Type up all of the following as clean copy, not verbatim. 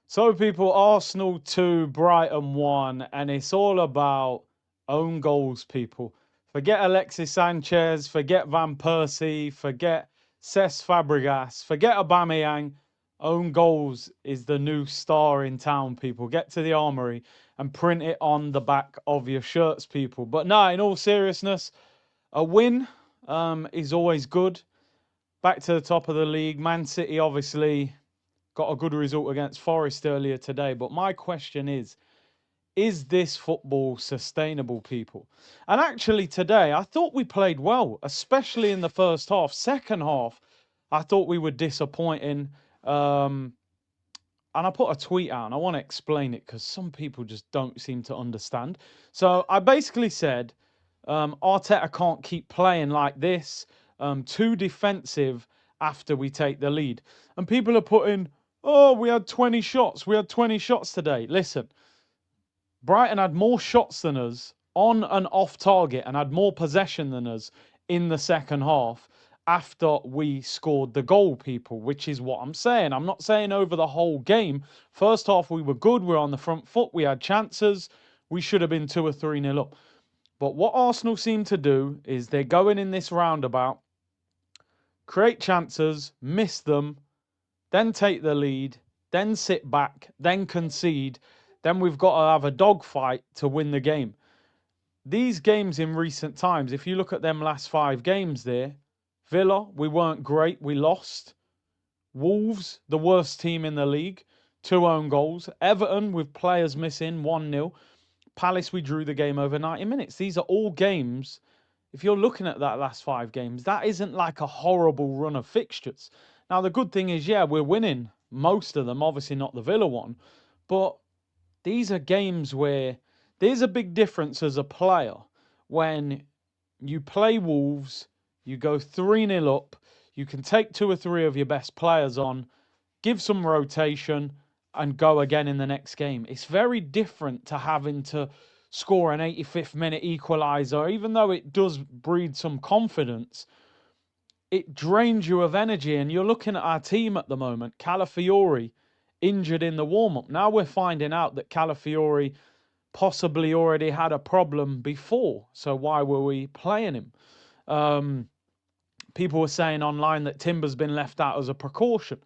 So, people, Arsenal 2, Brighton 1, and it's all about own goals, people. Forget Alexis Sanchez, forget Van Persie, forget Cesc Fabregas, forget Aubameyang. Own goals is the new star in town, people. Get to the armory and print it on the back of your shirts, people. But no, in all seriousness, a win is always good. Back to the top of the league. Man City, obviously got a good result against Forest earlier today. But my question is this football sustainable, people? And actually, today, I thought we played well, especially in the first half. Second half, I thought we were disappointing. And I put a tweet out, and I want to explain it because some people just don't seem to understand. So I basically said, Arteta can't keep playing like this, too defensive after we take the lead. And people are putting, oh, we had 20 shots. We had 20 shots today. Listen, Brighton had more shots than us on and off target and had more possession than us in the second half after we scored the goal, people, which is what I'm saying. I'm not saying over the whole game. First half, we were good. We were on the front foot. We had chances. We should have been 2 or 3-0 up. But what Arsenal seem to do is they're going in this roundabout, create chances, miss them, then take the lead, then sit back, then concede. Then we've got to have a dogfight to win the game. These games in recent times, if you look at them last 5 games there, Villa, we weren't great, we lost. Wolves, the worst team in the league, 2 own goals. Everton, with players missing, 1-0. Palace, we drew the game over 90 minutes. These are all games, if you're looking at that last 5 games, that isn't like a horrible run of fixtures. Now, the good thing is, yeah, we're winning most of them, obviously not the Villa one, but these are games where there's a big difference as a player when you play Wolves, you go 3-0 up, you can take 2 or 3 of your best players on, give some rotation, and go again in the next game. It's very different to having to score an 85th minute equaliser, even though it does breed some confidence. It drains you of energy, and you're looking at our team at the moment. Calafiori injured in the warm-up. Now we're finding out that Calafiori possibly already had a problem before. So why were we playing him? People were saying online that Timber's been left out as a precaution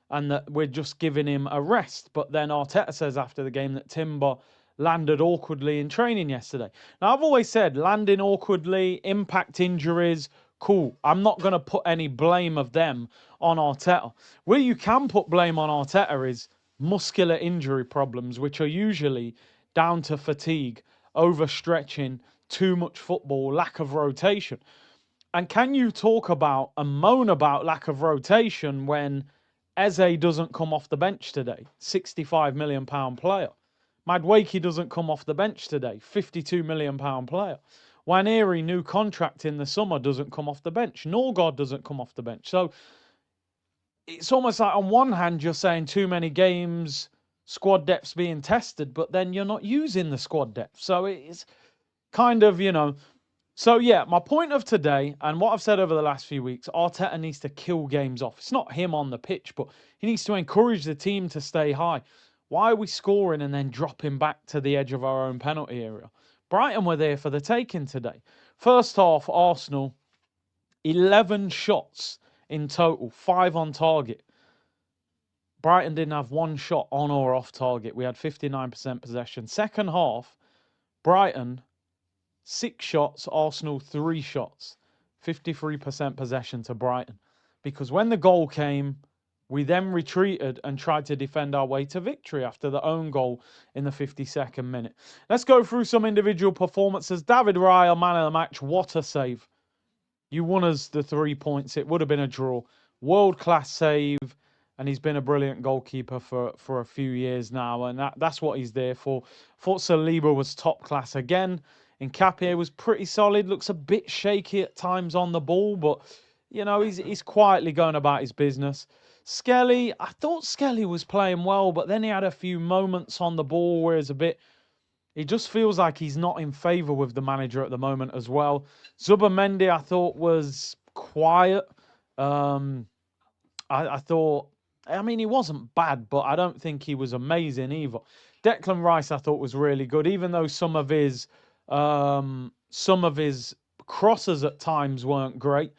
and that we're just giving him a rest. But then Arteta says after the game that Timber landed awkwardly in training yesterday. Now, I've always said landing awkwardly, impact injuries, cool. I'm not going to put any blame of them on Arteta. Where you can put blame on Arteta is muscular injury problems, which are usually down to fatigue, overstretching, too much football, lack of rotation. And can you talk about and moan about lack of rotation when Eze doesn't come off the bench today? £65 million player. Madueke doesn't come off the bench today. £52 million player. Waneri, new contract in the summer, doesn't come off the bench. Norgard doesn't come off the bench. So it's almost like on one hand you're saying too many games, squad depth's being tested, but then you're not using the squad depth. So it's kind of, So, yeah, my point of today and what I've said over the last few weeks, Arteta needs to kill games off. It's not him on the pitch, but he needs to encourage the team to stay high. Why are we scoring and then dropping back to the edge of our own penalty area? Brighton were there for the taking today. First half, Arsenal, 11 shots in total, 5 on target. Brighton didn't have one shot on or off target. We had 59% possession. Second half, Brighton, 6 shots, Arsenal 3 shots, 53% possession to Brighton. Because when the goal came, we then retreated and tried to defend our way to victory after the own goal in the 52nd minute. Let's go through some individual performances. David Raya, man of the match, what a save. You won us the 3 points. It would have been a draw. World-class save, and he's been a brilliant goalkeeper for a few years now, and that's what he's there for. Thought Saliba was top class again. Nkapie was pretty solid. Looks a bit shaky at times on the ball, but he's quietly going about his business. Skelly, I thought Skelly was playing well, but then he had a few moments on the ball where it's a bit. It just feels like he's not in favour with the manager at the moment as well. Zubimendi, I thought was quiet. I thought I mean, he wasn't bad, but I don't think he was amazing either. Declan Rice, I thought, was really good, even though some of his crosses at times weren't great.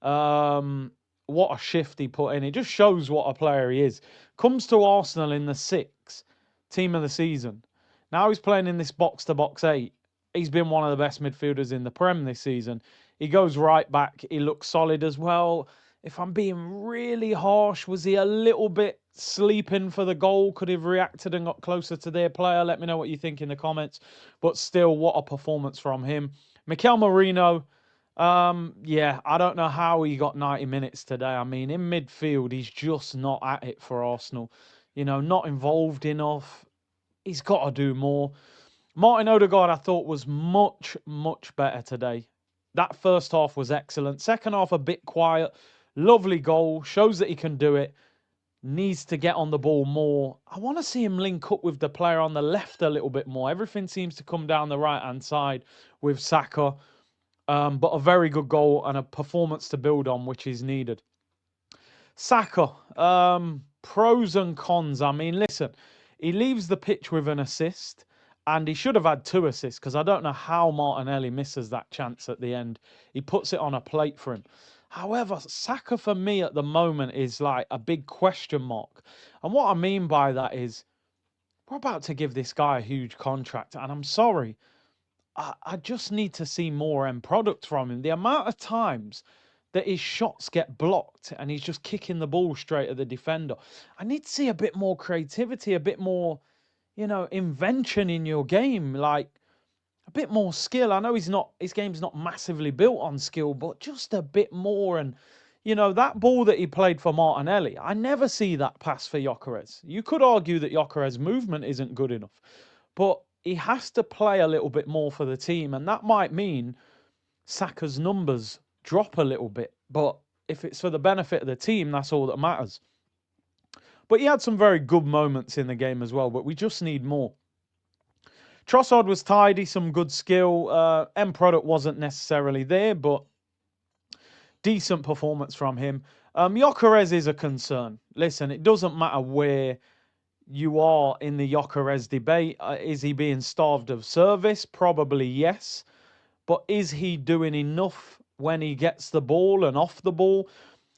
Um, what a shift he put in. It just shows what a player he is. Comes to Arsenal in the 6, team of the season. Now he's playing in this box-to-box 8. He's been one of the best midfielders in the Prem this season. He goes right back. He looks solid as well. If I'm being really harsh, was he a little bit sleeping for the goal? Could he have reacted and got closer to their player? Let me know what you think in the comments. But still, what a performance from him. Mikel Merino, yeah, I don't know how he got 90 minutes today. I mean, in midfield, he's just not at it for Arsenal. You know, not involved enough. He's got to do more. Martin Odegaard, I thought, was much, much better today. That first half was excellent. Second half, a bit quiet. Lovely goal. Shows that he can do it. Needs to get on the ball more. I want to see him link up with the player on the left a little bit more. Everything seems to come down the right-hand side with Saka. But a very good goal and a performance to build on, which is needed. Saka, pros and cons. I mean, listen, he leaves the pitch with an assist, and he should have had 2 assists because I don't know how Martinelli misses that chance at the end. He puts it on a plate for him. However, Saka for me at the moment is like a big question mark. And what I mean by that is we're about to give this guy a huge contract, and I'm sorry. I just need to see more end product from him. The amount of times that his shots get blocked and he's just kicking the ball straight at the defender. I need to see a bit more creativity, a bit more, invention in your game, like a bit more skill. I know his game's not massively built on skill, but just a bit more. And, that ball that he played for Martinelli, I never see that pass for Gyökeres. You could argue that Gyökeres' movement isn't good enough, but he has to play a little bit more for the team, and that might mean Saka's numbers drop a little bit. But if it's for the benefit of the team, that's all that matters. But he had some very good moments in the game as well, but we just need more. Trossard was tidy, some good skill. End product wasn't necessarily there, but decent performance from him. Gyökeres is a concern. Listen, it doesn't matter where you are in the Gyökeres debate. Is he being starved of service? Probably yes. But is he doing enough when he gets the ball and off the ball?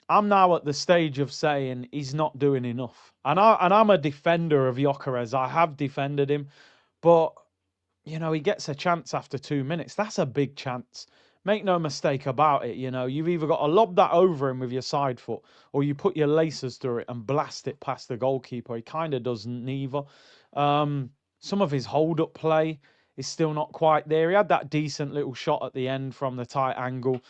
I'm now at the stage of saying he's not doing enough. And I'm a defender of Gyökeres. I have defended him. But, he gets a chance after 2 minutes. That's a big chance. Make no mistake about it. You've either got to lob that over him with your side foot, or you put your laces through it and blast it past the goalkeeper. He kind of does neither. Some of his hold-up play is still not quite there. He had that decent little shot at the end from the tight angle.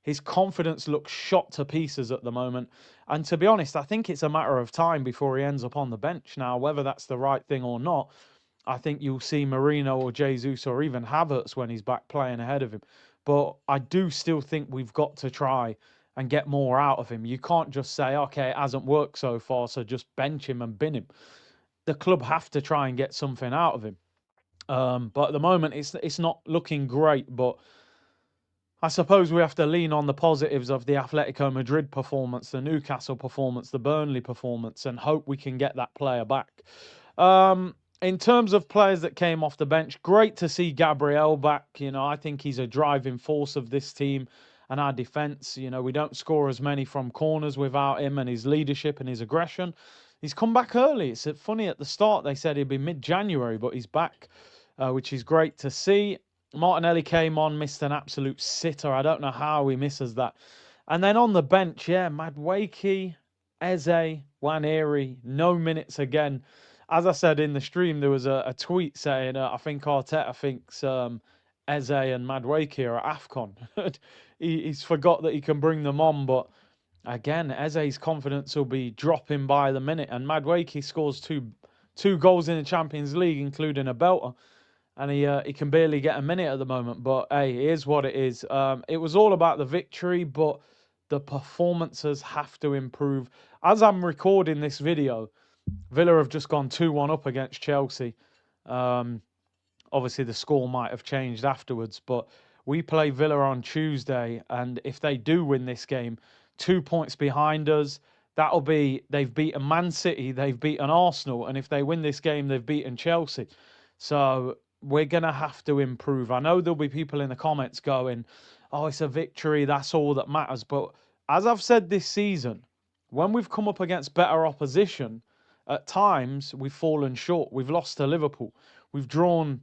His confidence looks shot to pieces at the moment. And to be honest, I think it's a matter of time before he ends up on the bench. Now, whether that's the right thing or not, I think you'll see Marino or Jesus or even Havertz when he's back playing ahead of him. But I do still think we've got to try and get more out of him. You can't just say, okay, it hasn't worked so far, so just bench him and bin him. The club have to try and get something out of him. But at the moment, it's not looking great. But I suppose we have to lean on the positives of the Atletico Madrid performance, the Newcastle performance, the Burnley performance, and hope we can get that player back. In terms of players that came off the bench, great to see Gabriel back. I think he's a driving force of this team and our defence. We don't score as many from corners without him and his leadership and his aggression. He's come back early. It's funny, at the start they said he'd be mid-January, but he's back, which is great to see. Martinelli came on, missed an absolute sitter. I don't know how he misses that. And then on the bench, Madueke, Eze, Nwaneri, no minutes again. As I said in the stream, there was a tweet saying, I think Arteta thinks Eze and Madueke are at AFCON. He's forgot that he can bring them on, but again, Eze's confidence will be dropping by the minute. And Madueke scores two goals in the Champions League, including a belter. And he can barely get a minute at the moment. But, hey, it is what it is. It was all about the victory, but the performances have to improve. As I'm recording this video, Villa have just gone 2-1 up against Chelsea. Obviously, the score might have changed afterwards, but we play Villa on Tuesday, and if they do win this game, 2 points behind us, that'll be, they've beaten Man City, they've beaten Arsenal, and if they win this game, they've beaten Chelsea. So we're going to have to improve. I know there'll be people in the comments going, oh, it's a victory, that's all that matters. But as I've said this season, when we've come up against better opposition, at times we've fallen short. We've lost to Liverpool. We've drawn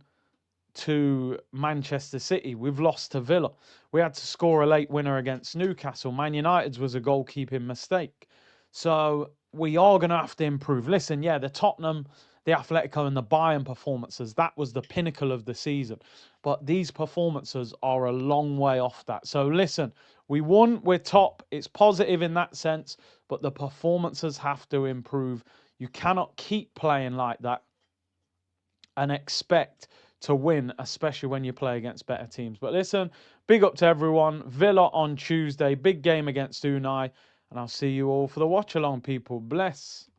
to Manchester City. We've lost to Villa. We had to score a late winner against Newcastle. Man United's was a goalkeeping mistake. So we are going to have to improve. Listen, yeah, the Tottenham, the Atletico and the Bayern performances, that was the pinnacle of the season. But these performances are a long way off that. So listen, we won, we're top. It's positive in that sense, but the performances have to improve. You cannot keep playing like that and expect to win, especially when you play against better teams. But listen, big up to everyone. Villa on Tuesday, big game against Unai, and I'll see you all for the watch along, people. Bless.